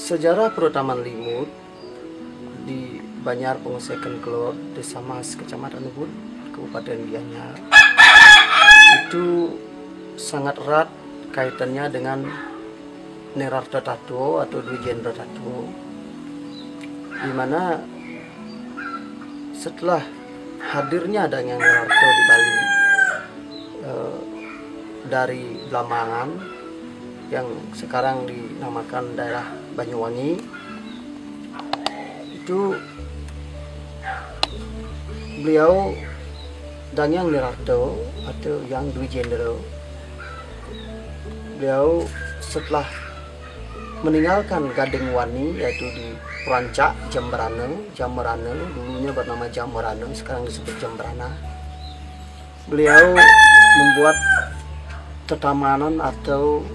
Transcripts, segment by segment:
Sejarah Perutaman Limut di Banjar Pengusekan Kelor, Desa Mas, Kecamatan Ubud, Kabupaten Gianyar, itu sangat erat kaitannya dengan Nerarto Tatuo atau Dwi Jendro Tatuo, di mana setelah hadirnya adanya Nerarto di Bali dari Blambangan yang sekarang dinamakan daerah Banyuwangi, itu beliau Dangyang Nerarto atau yang Dwi Jendro, beliau setelah meninggalkan Gading Wani, yaitu di Purancak, Jemberana, dulunya bernama Jemberana, sekarang disebut Jemberana. Beliau membuat tetamanan atau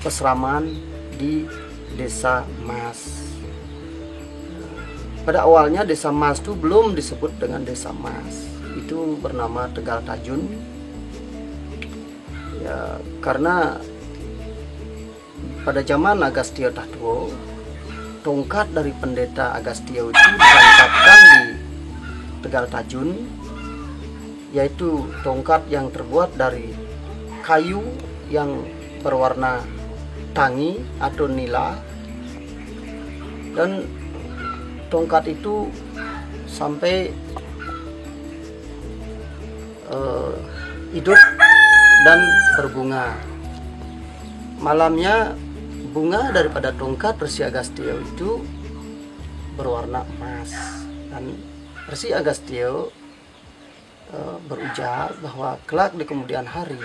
peseraman di Desa Mas. Pada awalnya Desa Mas itu belum disebut dengan Desa Mas, itu bernama Tegal Tajun. Ya, karena pada zaman Agastio Tatuo, tongkat dari pendeta Agastio itu ditancapkan di Tegal Tajun, yaitu tongkat yang terbuat dari kayu yang berwarna tangi atau nila, dan tongkat itu sampai hidup dan berbunga. Malamnya bunga daripada tongkat Resi Agastio itu berwarna emas, dan Resi Agastio berujar bahwa kelak di kemudian hari,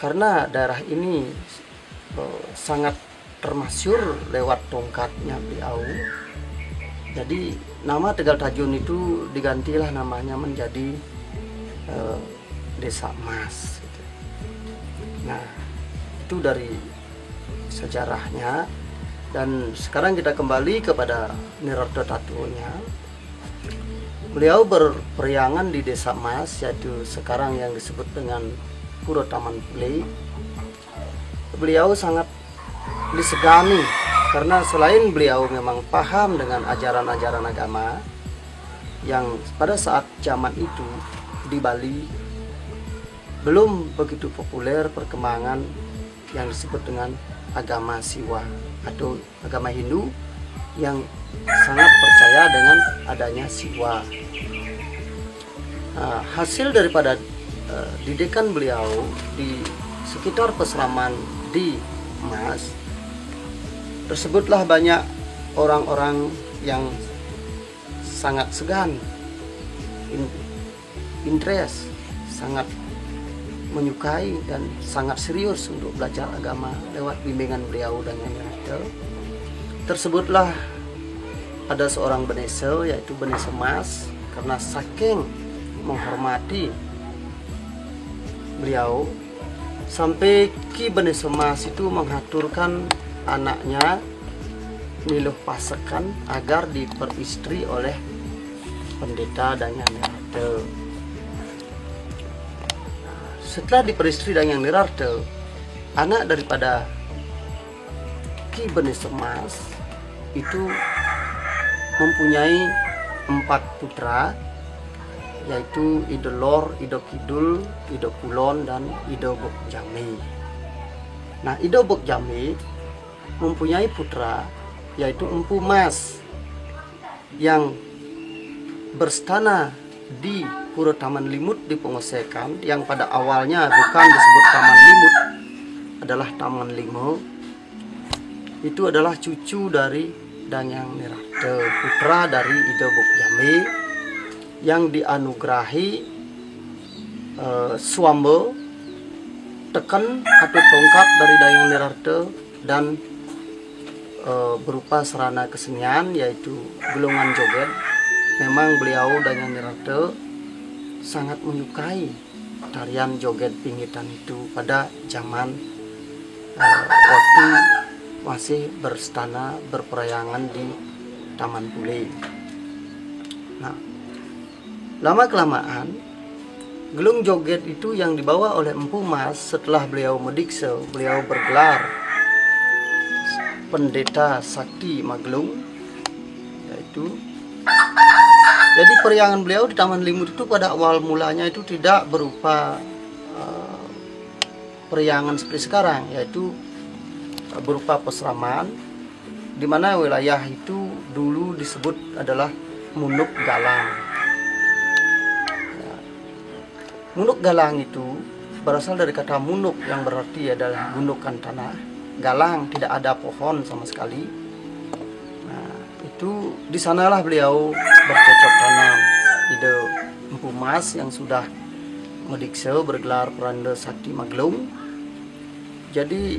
karena daerah ini sangat termasyur lewat tongkatnya beliau, jadi nama Tegal Tajun itu digantilah namanya menjadi Desa Mas. Nah, itu dari sejarahnya. Dan sekarang kita kembali kepada Nerarto Tatuonya. Beliau berperiangan di Desa Mas, yaitu sekarang yang disebut dengan Puro Taman Pule. Beliau sangat disegani karena selain beliau memang paham dengan ajaran-ajaran agama yang pada saat zaman itu di Bali belum begitu populer perkembangan yang disebut dengan agama Siwa atau agama Hindu yang sangat percaya dengan adanya Siwa. Nah, hasil daripada didikan beliau di sekitar peseraman di Mas, tersebutlah banyak orang-orang yang sangat segan, interest, sangat menyukai dan sangat serius untuk belajar agama lewat bimbingan beliau dan yang lain. Tersebutlah ada seorang Benese, yaitu Benese Mas, karena saking menghormati beliau sampai Ki Benese Mas itu mengaturkan anaknya Niluh Pasekan agar diperistri oleh pendeta Dangyang Nerarto. Setelah diperistri Dangyang Nerarto, anak daripada Ki Benese Mas itu mempunyai 4 putra, yaitu Ido Lor, Ido Kidul, Ido Kulon, dan Ido Bok Jame. Nah, Ido Bok Jame mempunyai putra yaitu Empu Mas yang berstana di Puro Taman Limut di Pengusekan, yang pada awalnya bukan disebut Taman Limut, adalah Taman Limo. Itu adalah cucu dari Dangyang Nerarto, putra dari Ido Bok Jame, yang dianugerahi Swambo, teken atau tongkat dari Dangyang Nerarto, dan berupa sarana kesenian yaitu gelongan joget. Memang beliau Dangyang Nerarto sangat menyukai tarian joget pingitan itu pada zaman waktu masih berstana berperiangan di Taman Pule. Nah, lama-kelamaan gelung joget itu yang dibawa oleh Empu Mas setelah beliau medikse, beliau bergelar pendeta Sakti Magelung, yaitu jadi periangan beliau di Taman Limut itu pada awal mulanya itu tidak berupa periangan seperti sekarang, yaitu berupa peseraman, di mana wilayah itu dulu disebut adalah Munuk Galang. Munuk Galang itu berasal dari kata munuk yang berarti adalah gundukan tanah. Galang tidak ada pohon sama sekali. Nah, itu di sanalah beliau bercocok tanam ide Empu Mas yang sudah medikse bergelar Peranda Sakti Magelung. Jadi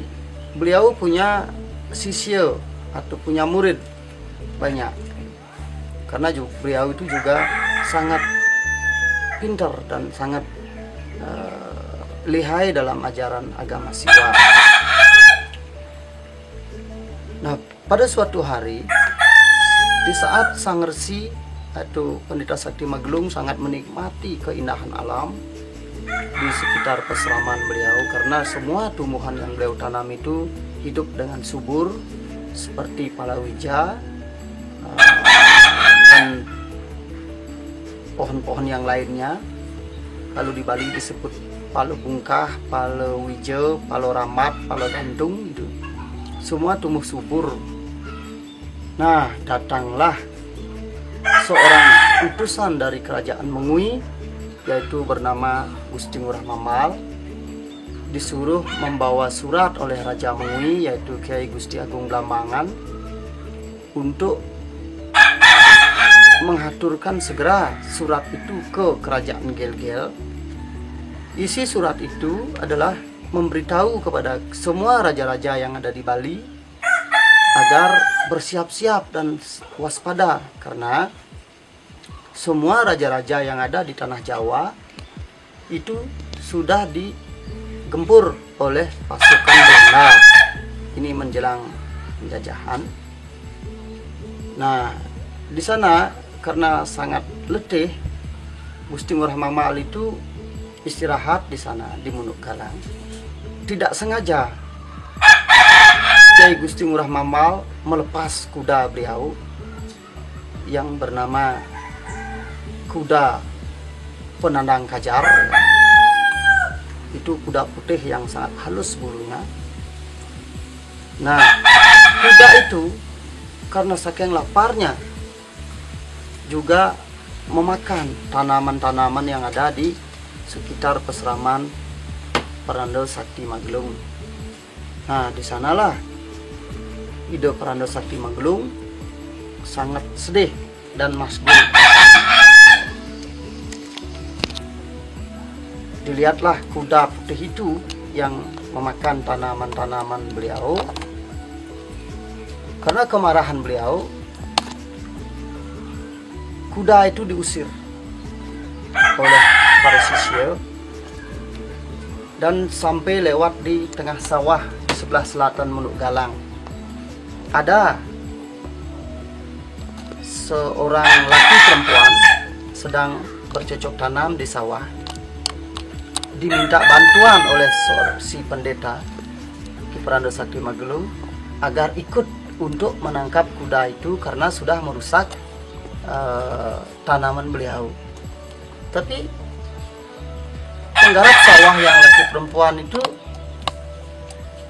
beliau punya sisya atau punya murid banyak, karena beliau itu juga sangat pintar dan sangat lihai dalam ajaran agama Siwa. Nah, pada suatu hari di saat Sang Resi atau Pendeta Sakti Magelung sangat menikmati keindahan alam di sekitar peseraman beliau, karena semua tumbuhan yang beliau tanam itu hidup dengan subur seperti palawija dan pohon-pohon yang lainnya. Kalau di Bali disebut palo bungkah, palo wijo, palo ramat, palo gantung, itu semua tumbuh subur. Nah, datanglah seorang utusan dari kerajaan Mengui, yaitu bernama Gusti Ngurah Mamal, disuruh membawa surat oleh Raja Mengui, yaitu Kiai Gusti Agung Blambangan, untuk menghaturkan segera surat itu ke kerajaan Gel-Gel. Isi surat itu adalah memberitahu kepada semua raja-raja yang ada di Bali agar bersiap-siap dan waspada, karena semua raja-raja yang ada di tanah Jawa itu sudah digempur oleh pasukan Belanda. Ini menjelang penjajahan. Nah, di sana karena sangat letih, Gusti Ngurah Mamal itu istirahat di sana di Munuk Galang. Tidak sengaja Kiai Gusti Ngurah Mamal melepas kuda beliau yang bernama kuda penandang kajar. Itu kuda putih yang sangat halus bulunya. Nah, kuda itu karena saking laparnya juga memakan tanaman-tanaman yang ada di sekitar peseraman Peranda Sakti Magelung. Nah, di sanalah ide Peranda Sakti Magelung sangat sedih dan masgul. Dilihatlah kuda putih itu yang memakan tanaman-tanaman beliau. Karena kemarahan beliau, kuda itu diusir oleh para sisya dan sampai lewat di tengah sawah di sebelah selatan Munuk Galang. Ada seorang laki perempuan sedang bercocok tanam di sawah, diminta bantuan oleh si pendeta Ki Peranda Sakti Magelung agar ikut untuk menangkap kuda itu karena sudah merusak tanaman beliau. Tapi penggarap sawah yang laki perempuan itu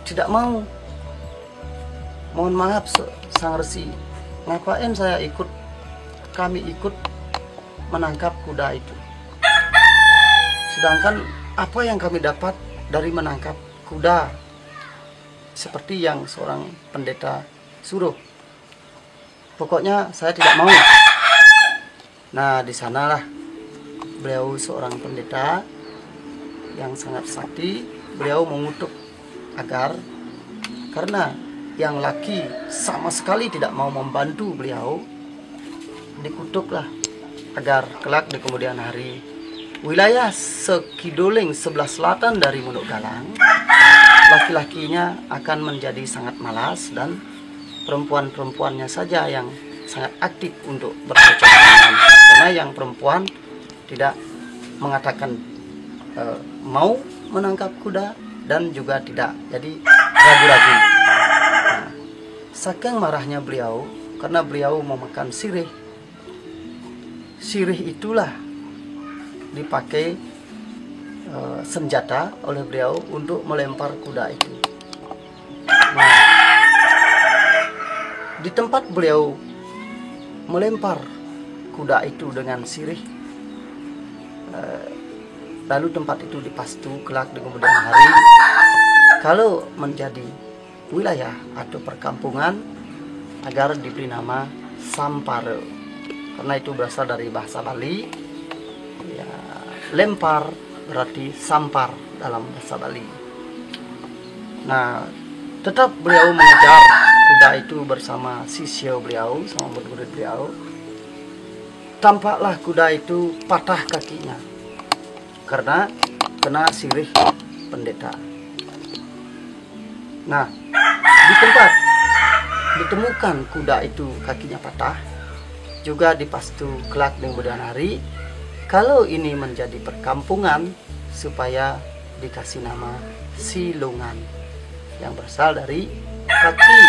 tidak mau. Mohon maaf Sang Resi, ngapain kami ikut menangkap kuda itu, sedangkan apa yang kami dapat dari menangkap kuda seperti yang seorang pendeta suruh. Pokoknya saya tidak mau. Nah, di sanalah beliau seorang pendeta yang sangat sakti, beliau mengutuk agar karena yang laki sama sekali tidak mau membantu beliau, dikutuklah agar kelak di kemudian hari wilayah sekiduling sebelah selatan dari Munuk Galang, laki-lakinya akan menjadi sangat malas dan perempuan-perempuannya saja yang sangat aktif untuk bercocok tanam, karena yang perempuan tidak mengatakan mau menangkap kuda dan juga tidak, jadi ragu-ragu. Nah, saking marahnya beliau karena beliau memakan sirih. Sirih itulah dipakai senjata oleh beliau untuk melempar kuda itu. Nah, di tempat beliau melempar kuda itu dengan sirih, lalu tempat itu dipastu kelak di kemudian hari kalau menjadi wilayah atau perkampungan agar diberi nama Sampare, karena itu berasal dari bahasa Bali ya, lempar berarti sampar dalam bahasa Bali. Nah, tetap beliau mengejar kuda itu bersama sisya beliau, sama murid-murid beliau. Tampaklah kuda itu patah kakinya karena kena sirih pendeta. Nah, di tempat ditemukan kuda itu kakinya patah, juga dipastu kelak di kemudian hari kalau ini menjadi perkampungan supaya dikasih nama Silungan yang berasal dari kaki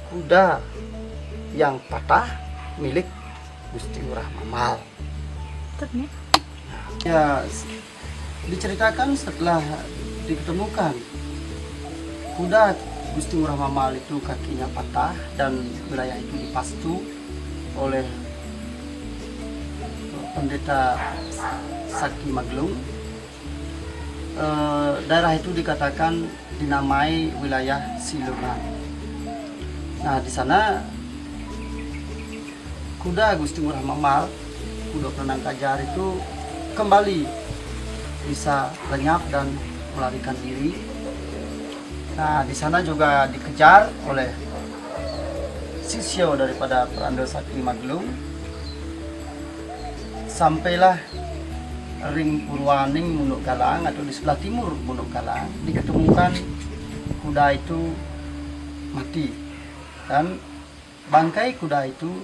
kuda yang patah milik Gusti Ngurah Mamal. Ya, diceritakan setelah ditemukan kuda Gusti Ngurah Mamal itu kakinya patah dan wilayah itu dipastu oleh pendeta Sakti Maglung. Daerah itu dikatakan dinamai wilayah Silungan. Nah, di sana kuda Gusti Ngurah Mamal, kuda Penenang Kajar itu kembali bisa lenyap dan melarikan diri. Nah, di sana juga dikejar oleh sisya daripada Pranda Sakti Maglung. Sampailah ring Purwaning Munuk Galang atau di sebelah timur Munuk Galang, diketemukan kuda itu mati dan bangkai kuda itu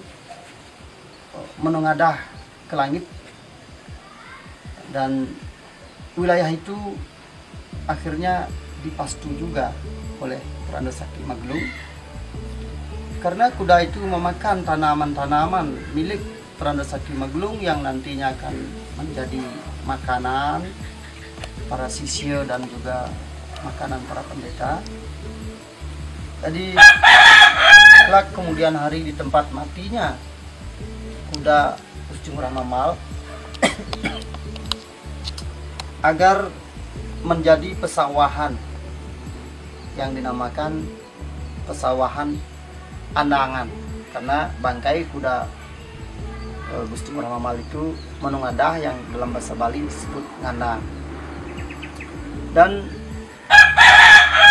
menengadah ke langit, dan wilayah itu akhirnya dipastu juga oleh Pranda Sakti Maglung karena kuda itu memakan tanaman-tanaman milik Pranda Sakti Maglung yang nantinya akan menjadi makanan para sisya dan juga makanan para pendeta. Jadi kelak kemudian hari di tempat matinya kuda Gusti Ngurah Mamal agar menjadi pesawahan yang dinamakan pesawahan Andangan, karena bangkai kuda Gusti Ngurah Mamal itu menengadah yang dalam bahasa Bali disebut ngandang. Dan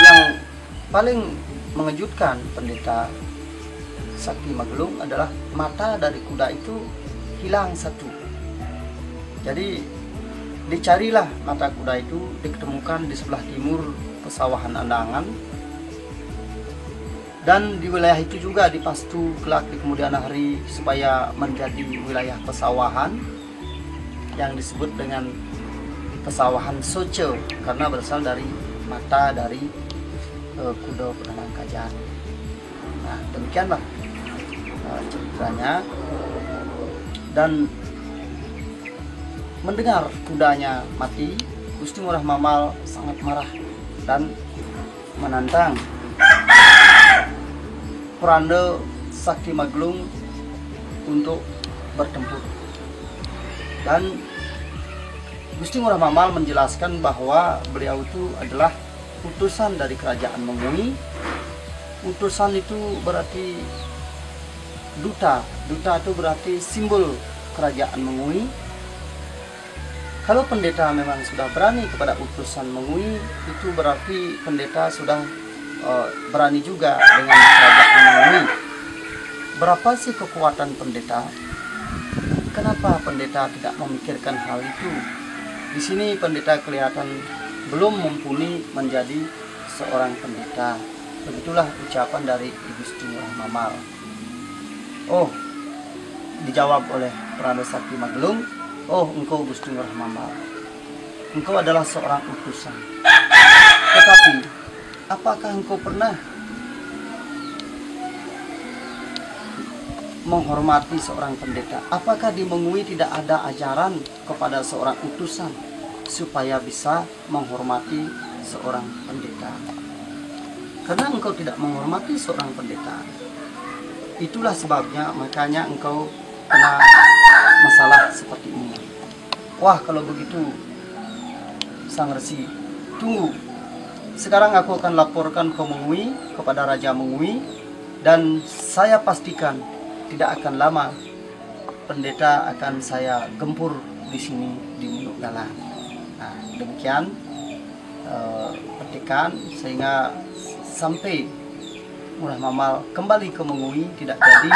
yang paling mengejutkan pendeta Sakti Maglung adalah mata dari kuda itu hilang satu. Jadi dicarilah mata kuda itu, diketemukan di sebelah timur pesawahan Andangan, dan di wilayah itu juga dipastu kelak di kemudian hari supaya menjadi wilayah pesawahan yang disebut dengan pesawahan Soce karena berasal dari mata dari kuda Penenang Kajar. Nah, demikianlah ceritanya. Dan mendengar kudanya mati, Gusti Ngurah Mamal sangat marah dan menantang Pranda Sakti Maglung untuk bertempur. Dan Gusti Ngurah Mamal menjelaskan bahwa beliau itu adalah utusan dari kerajaan Mengui. Utusan itu berarti duta. Duta itu berarti simbol kerajaan Mengui. Kalau pendeta memang sudah berani kepada utusan Mengui, itu berarti pendeta sudah berani juga dengan kerajaan Mengui. Berapa sih kekuatan pendeta? Kenapa pendeta tidak memikirkan hal itu? Di sini pendeta kelihatan belum mumpuni menjadi seorang pendeta. Begitulah ucapan dari Gusti Ngurah Mamal. Oh, dijawab oleh Pranda Sakti Maglung, oh, engkau Gusti Ngurah Mamal, engkau adalah seorang utusan. Tetapi apakah engkau pernah menghormati seorang pendeta? Apakah di Mengui tidak ada ajaran kepada seorang utusan supaya bisa menghormati seorang pendeta? Karena engkau tidak menghormati seorang pendeta, itulah sebabnya makanya engkau kena masalah seperti ini. Wah, kalau begitu Sang Resi, tunggu. Sekarang aku akan laporkan ke Mengui, kepada Raja Mengui, dan saya pastikan tidak akan lama pendeta akan saya gempur di sini di Munuk Galang. Nah, demikian petikan sehingga sampai Murah Mamal kembali ke Mengui, tidak jadi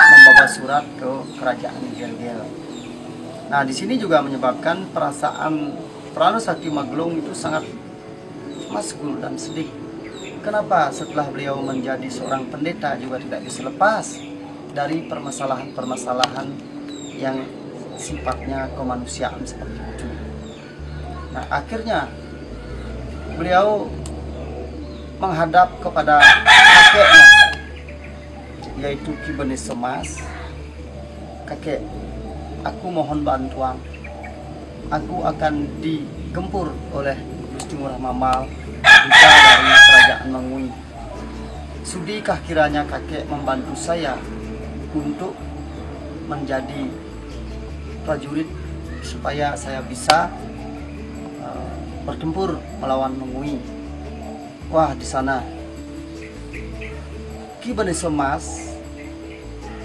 membawa surat ke kerajaan Gel-Gel. Nah, di sini juga menyebabkan perasaan Prana Sakti Magelung itu sangat masgul dan sedih. Kenapa setelah beliau menjadi seorang pendeta juga tidak bisa lepas dari permasalahan-permasalahan yang sifatnya kemanusiaan seperti itu. Nah, akhirnya beliau menghadap kepada kakeknya, yaitu Ki Benes Semas. Kakek, aku mohon bantuan. Aku akan digempur oleh Gusti Murah Mamal, duta dari kerajaan Mengui. Sudikah kiranya kakek membantu saya untuk menjadi prajurit supaya saya bisa bertempur melawan Mengui? Wah, di sana Ki Benes Semas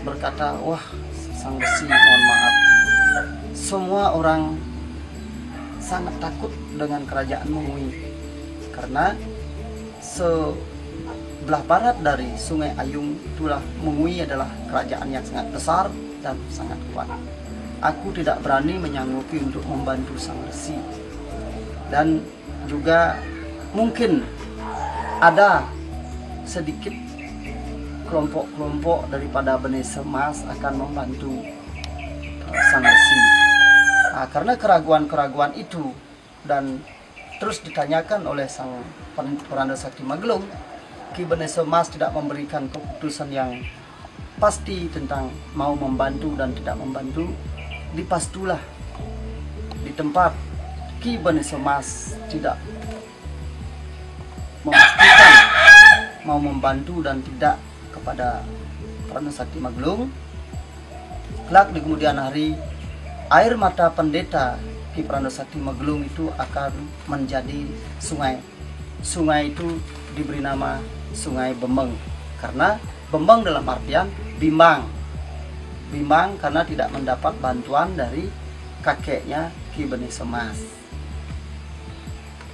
berkata, wah Sang Resi, mohon maaf, semua orang sangat takut dengan kerajaan Mengui karena sebelah barat dari Sungai Ayung itulah Mengui adalah kerajaan yang sangat besar dan sangat kuat. Aku tidak berani menyanggupi untuk membantu Sang Resi, dan juga mungkin ada sedikit kelompok-kelompok daripada Benes Semas akan membantu Sang Resi. Nah, karena keraguan-keraguan itu dan terus ditanyakan oleh Sang Prana Sakti Magelung, Ki Benes Semas tidak memberikan keputusan yang pasti tentang mau membantu dan tidak membantu. Dipastulah di tempat Ki Benes Semas tidak memastikan mau membantu dan tidak kepada Prana Sakti Magelung. Kelak di kemudian hari, air mata pendeta Ki Prana Sakti Magelung itu akan menjadi sungai. Sungai itu diberi nama Sungai Bembeng, karena Bembeng dalam artian bimbang. Bimbang karena tidak mendapat bantuan dari kakeknya Ki Benes Semas.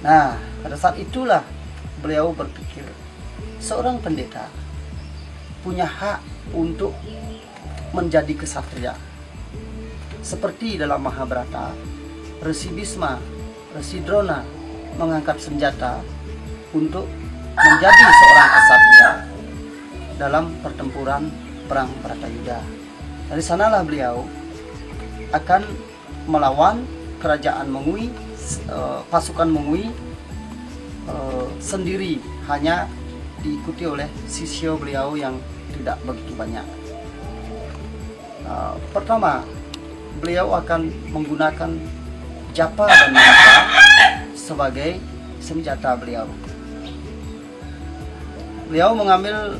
Nah, pada saat itulah beliau berpikir, seorang pendeta punya hak untuk menjadi kesatria. Seperti dalam Mahabharata, Resi Bisma, Resi Drona mengangkat senjata untuk menjadi seorang kesatria dalam pertempuran perang Bharatayuda. Dari sanalah beliau akan melawan kerajaan Mengui, pasukan Mengui sendiri, hanya diikuti oleh sisyo beliau yang tidak begitu banyak. Pertama, beliau akan menggunakan japa dan mata sebagai senjata beliau. Beliau mengambil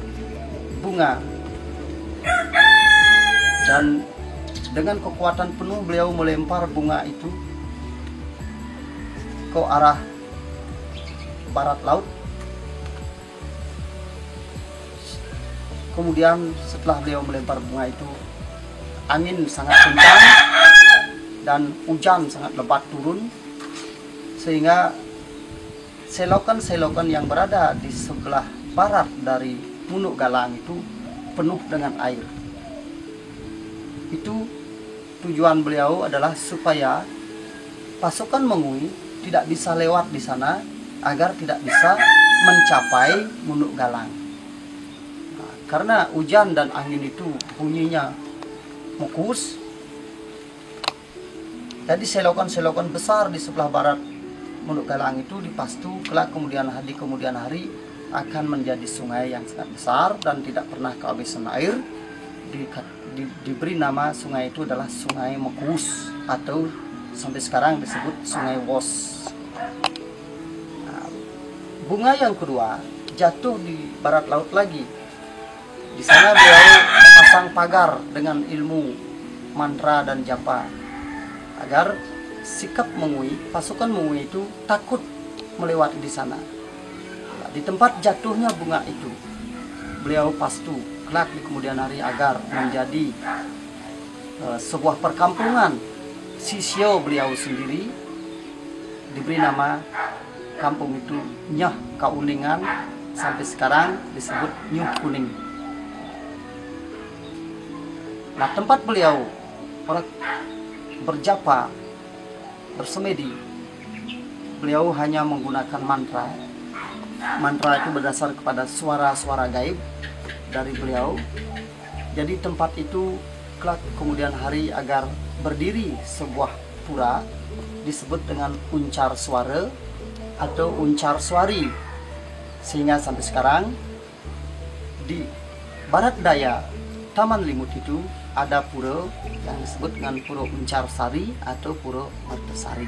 bunga dan dengan kekuatan penuh beliau melempar bunga itu ke arah barat laut. Kemudian setelah beliau melempar bunga itu, angin sangat kencang dan hujan sangat lebat turun, sehingga selokan-selokan yang berada di sebelah barat dari Munuk Galang itu penuh dengan air. Itu tujuan beliau adalah supaya pasukan Mengui tidak bisa lewat di sana, agar tidak bisa mencapai Munuk Galang. Nah, karena hujan dan angin itu bunyinya mukus, jadi selokan-selokan besar di sebelah barat Munuk Galang itu dipastu kelak kemudian hari akan menjadi sungai yang sangat besar dan tidak pernah kehabisan air diberi nama sungai itu adalah Sungai Mekuus atau sampai sekarang disebut Sungai Wos. Nah, bunga yang kedua jatuh di barat laut lagi. Di sana beliau memasang pagar dengan ilmu mantra dan japa agar sikap Mengui, pasukan Mengui itu takut melewati di sana. Nah, di tempat jatuhnya bunga itu, beliau pastu kelak di kemudian hari agar menjadi sebuah perkampungan. Sisyo beliau sendiri diberi nama kampung itu Nyah Kauningan, sampai sekarang disebut Nyuh Kuning. Nah, tempat beliau berjapa, bersemedi, beliau hanya menggunakan mantra. Mantra itu berdasar kepada suara-suara gaib dari beliau. Jadi tempat itu kelak kemudian hari agar berdiri sebuah pura disebut dengan Uncar Suara atau Uncar Suari, sehingga sampai sekarang di barat daya Taman Limut itu ada pura yang disebut dengan Pura Uncar Sari atau Pura Mertesari,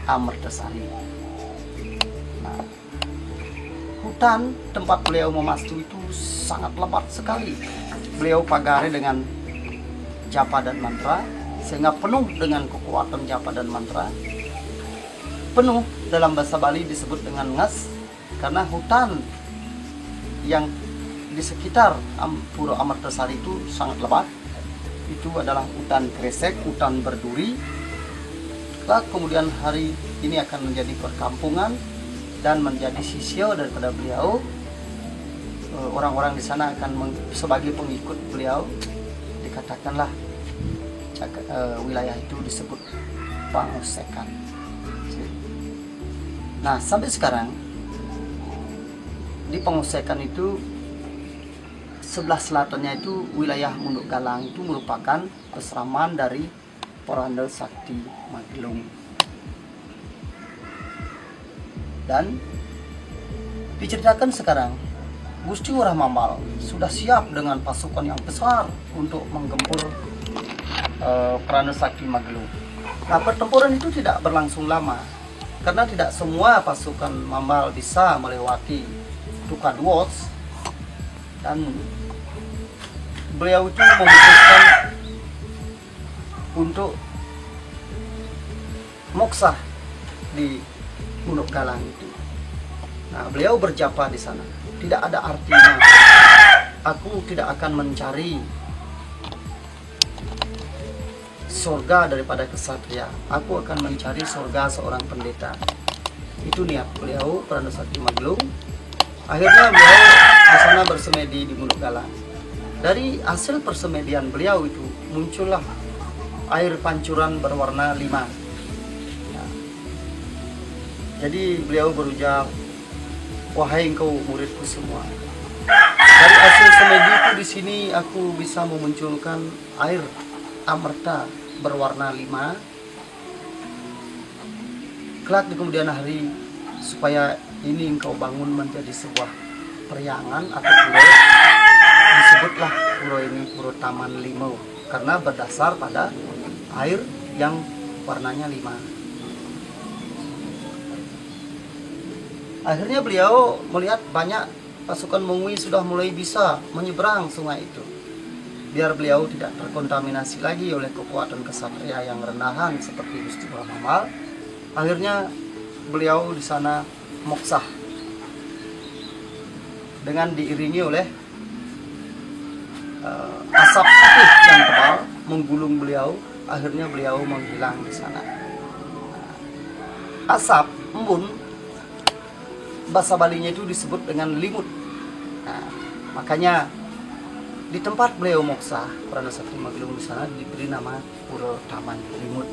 Amertesari. Nah, hutan tempat beliau memastu itu sangat lebat sekali. Beliau pagari dengan japa dan mantra, sehingga penuh dengan kekuatan japa dan mantra. Penuh dalam bahasa Bali disebut dengan ngas, karena hutan yang di sekitar Pura Amertesari itu sangat lebat. Itu adalah hutan kresek, hutan berduri. Kemudian hari ini akan menjadi perkampungan dan menjadi sisyo daripada beliau. Orang-orang di sana akan sebagai pengikut beliau. Dikatakanlah wilayah itu disebut Pangusekan. Nah, sampai sekarang di Pangusekan itu sebelah selatannya itu wilayah Munduk Galang, itu merupakan keseraman dari Poranda Sakti Magelung. Dan diceritakan sekarang Gusti Ngurah Mambal sudah siap dengan pasukan yang besar untuk menggempur Poranda Sakti Magelung. Nah, pertempuran itu tidak berlangsung lama karena tidak semua pasukan Mambal bisa melewati Tukaduos, dan beliau itu memutuskan untuk moksah di Munduk Galang itu. Nah, beliau berjapa di sana. Tidak ada artinya aku tidak akan mencari surga daripada kesatria. Aku akan mencari surga seorang pendeta. Itu niat beliau, Poranda Sakti Magelung. Akhirnya beliau di sana bersemedi di Munduk Galang. Dari hasil persemedian beliau itu muncullah air pancuran berwarna 5. Nah, jadi beliau berujar, wahai engkau muridku semua, dari hasil semedi itu di sini aku bisa memunculkan air amerta berwarna 5. Kelak di kemudian hari, supaya ini engkau bangun menjadi sebuah periangan atau pura, disebutlah pura ini Pura Taman Limau, karena berdasar pada air yang warnanya 5. Akhirnya beliau melihat banyak pasukan Mengui sudah mulai bisa menyeberang sungai itu. Biar beliau tidak terkontaminasi lagi oleh kekuatan kesatria yang rendahan seperti Gusti Ngurah Mambal, akhirnya beliau di sana moksah dengan diiringi oleh asap putih yang tebal menggulung beliau. Akhirnya beliau menghilang di sana. Asap embun, bahasa Balinya itu disebut dengan limut. Nah, makanya di tempat beliau moksah, Poranda Sakti Magelung di sana diberi nama Pura Taman Limut.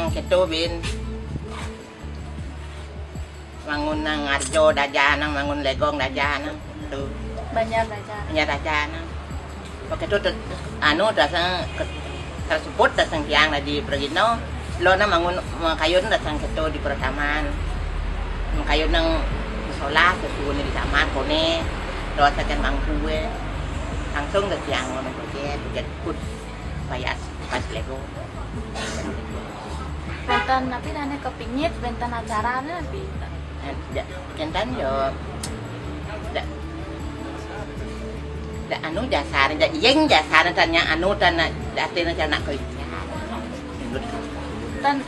yang keto bin mangun nang arjo dajanang mangun legong dajanang tu Banjar aja. nya dajanang pakai tu anu dasang tersebut dasang tiang di Pergino lo na mangun kayun dasang keto di pertaman kayun nang musola sesuatu di taman kone lo sakan mangkue langsung ke tiang ngono proyek put payas pas lego Benten tapi nane kepingit benten acara napi. kentan yo da anu jasar da yeng jasar tanya anu tanya datena cana ko Dan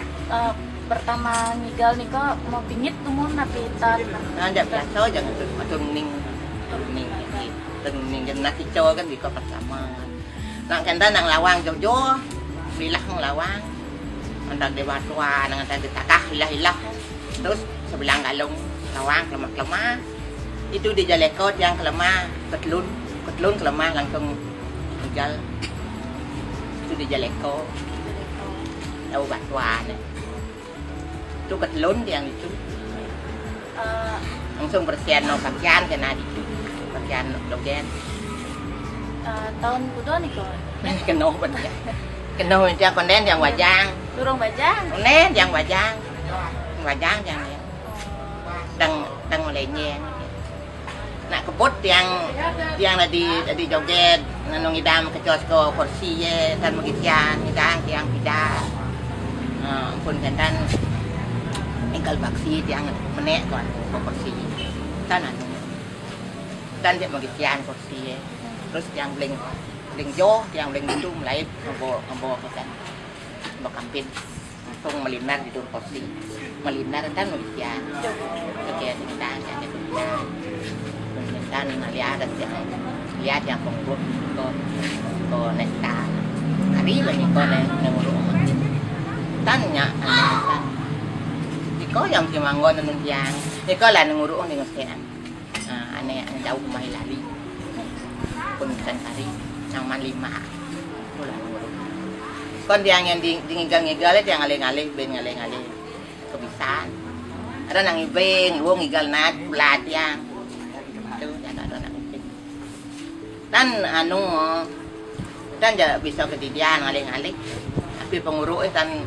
pertama ngigal nika mau pingit tumun napi tan. ada biasa jangan tuning jangan kico kan di kota pertama nang kentan nang lawang jojo bilah nang lawang antar dewa tua nang antar ditakah hilah terus sebelah galung lawang kelemah itu di jalekot yang kelemah ketlun kelemah langsung tinggal itu di jalekot tahu batuan itu ketlun yang itu langsung bersihan no pakaian kena itu pakaian dogen Tahun kudo niko. kena banyak kena yang konden yang wajang Durung bajang. konden yang wajang yang đang lainnya nak kebut yang di joget nang ngidam ke kios kursi ye dan magitian yang tidak pun kan engkal baksi yang menek kon kursi kan anu dan dia magitian kursi ye terus yang bling jo yang bling itu mulai ngombo kan bakampin langsung melinar di kursi melinar kan magitian joget kita kan lihat yang pengurus ko nesta hari lagi ko nangurung tanya kan iko yang kimanggon nung yang iko lah nangurung ni ngasian ane jauh mai lali pun kan hari nang man 5 pula nangurung kon yang dingigal-ngigal yang ngalih-ngalih ben ngalih-ngalih kebisan ada nang ibeng wong ngigal nat pulat yang dan anu dan ja bisa ketidian ngalih-ngalih tapi pengurus dan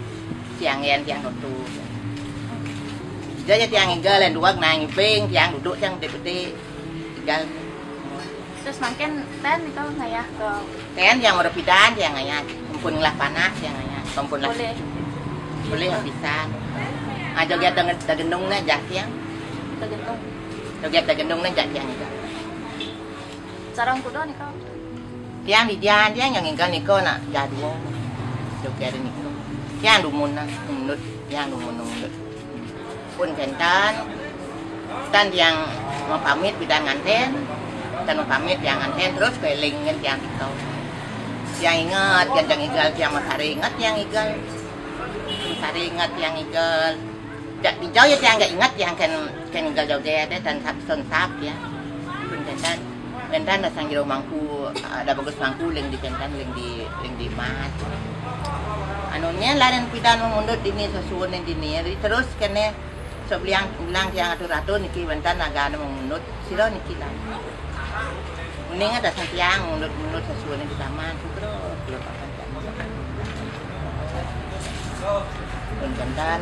tiang itu jadi tiang igal dua nang ibeng tiang duduk yang deputi igal Terus makin ten itu ngayah ke ten yang udah pidan yang ngayah kumpul lah panas yang ngayah kumpul lah boleh bisa joget dagendungnya jak yang tergantung. joget dagendungnya jak yang itu Sarang kudo nih kau. tiang di dia yang ingkar niko nak jadwo joget niko tiang dumun nak menurut tiang dumun pun kentan dan yang mau pamit bidang nganten dan mau pamit yang nganten terus keliling tiang niko yang ingat yang igal yang masari ingat yang igal masari ingat yang igal di jauh ya tiang nggak ingat yang kan igal joget dan sabson sap ya pun kentan sang jero mangku ada bagus mangku ling di kentan ling di mat anunya lain pidan mundut dini sesuun dini terus kene sebelang yang atur niki bentan agak mundut siro niki lah mending ada sang tiang mundut sesuun di taman terus belum akan pun kentan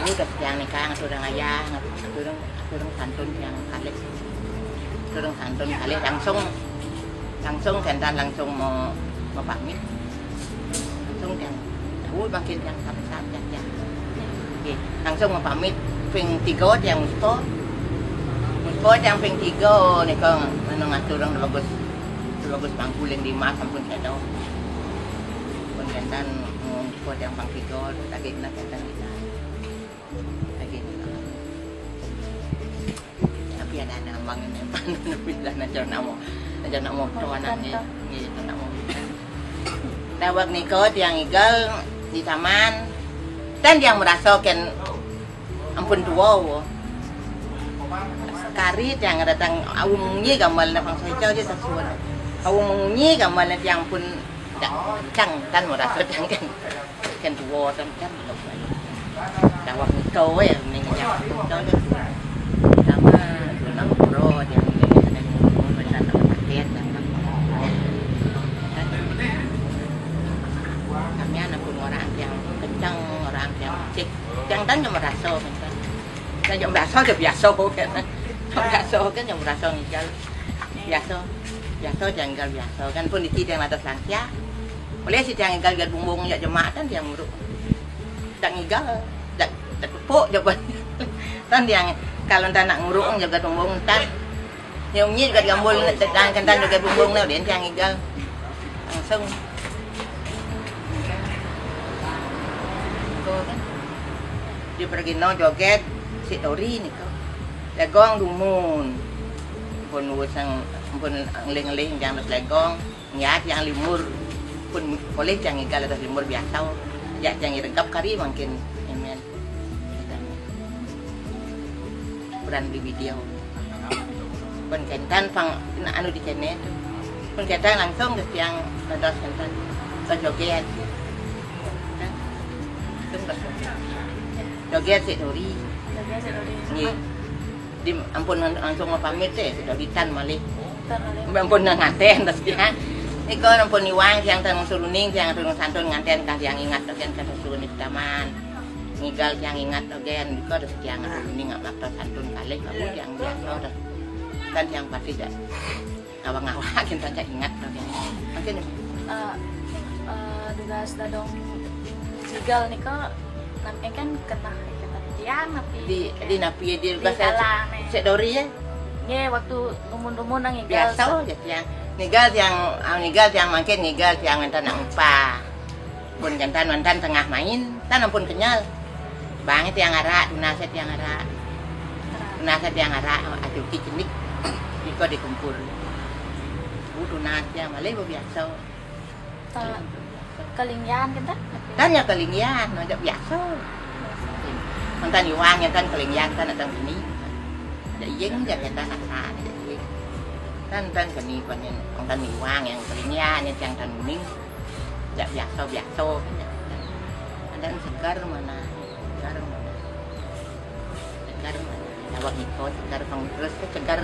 ini udah tiang nikah atur ngayah atur santun yang kali turun santun kali langsung kentan langsung mau pamit langsung yang tahu makin yang sampai ya langsung mau pamit ping 3 yang musto yang ping 3 nih kong mana ngatur orang bagus pangkuling di mas sampun sedo pun kentan musto yang pang 3 lagi nak kentan kita lagi tapi ada nambang ini bilang najar nak mau tuanan ni nak mau dawak niko yang igal di taman dan yang merasakan ampun tua kari yang datang awungnya gamal na pang saya je sasuan awungnya gamal na yang pun cang dan merasa cang kan kan tua kan belum baik. Dawak niko ya ning yang itu sama tulang bro yang macam paket kami anak pun orang yang kencang orang yang cek yang tan yang merasa kan yang merasa ke biasa kan merasa kan yang merasa ngigal biasa janggal biasa kan pun di yang atas langsia boleh si yang ngigal bumbung ya jemaah kan yang muruk tak ngigal tak tepuk jabat tan yang kalau tan nak ngurung jaga bumbung tan yang nyi juga gambol dan kan tan juga bumbung nào đến yang ngigal langsung kan dia pergi no joget si Dori ni kau legong dumun pun usang pun ngeling-ngeling yang terus legong nyat yang limur pun boleh yang ngigal atas limur biasa ya yang irengkap kari mungkin amen peran di video pun kentan pang anu di kene pun kentan langsung ke yang terus kentan ke joget joget si Dori ni di ampun langsung mau pamit deh sudah ditan malih ampun nganten terus dia ni ko ampun iwang yang tang suluning yang turun santun nganten kan yang ingat kan kata suluning taman ngigal yang ingat again ko terus yang suluning ngak santun kali kamu yang biasa kan yang pasti dah awang-awang kita tak ingat mungkin tugas dadong sigal nih kok namanya kan kena tiang napi di napi di bahasa Dori ya ya waktu umun-umun nang igal biasa aja yang nigal yang makin nigal yang ngantan empa pun kantan mantan tengah main tan ampun kenyal banget yang ara dunaset yang ara aduh kicenik iko dikumpul dunasnya malih biasa kalingyan kita tanya kalingyan aja biasa mantan iwang yang kan kalingyan kan datang sini ada yeng ya kita nasa kan kani panen mantan iwang yang kalingyan yang tan kuning ya biasa ada segar mana awak itu segar pang terus segar